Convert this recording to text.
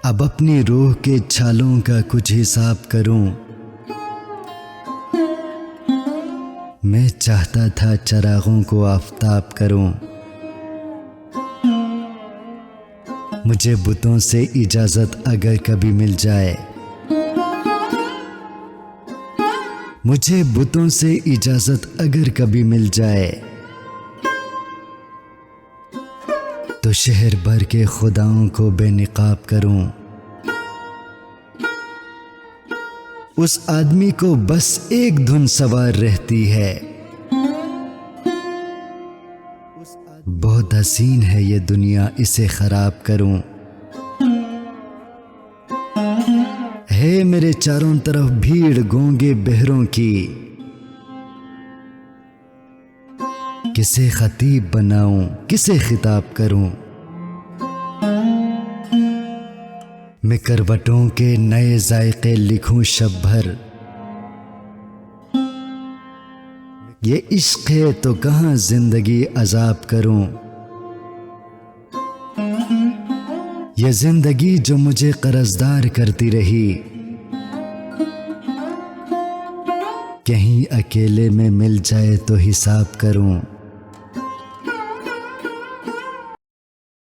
अब अपनी रूह के छालों का कुछ हिसाब करूं। मैं चाहता था चरागों को आफताब करूं। मुझे बुतों से इजाजत अगर कभी मिल जाए, मुझे बुतों से इजाजत अगर कभी मिल जाए, तो शहर भर के खुदाओं को बेनिकाब करूं। उस आदमी को बस एक धुन सवार रहती है, बहुत हसीन है ये दुनिया, इसे खराब करूं। है मेरे चारों तरफ भीड़ गूंगे बहरों की, किसे खतीब बनाऊं, किसे खिताब करूं। मैं करवटों के नए जायके लिखूं शब भर, ये इश्क है तो कहां जिंदगी अजाब करूं। ये जिंदगी जो मुझे कर्जदार करती रही, कहीं अकेले में मिल जाए तो हिसाब करूं।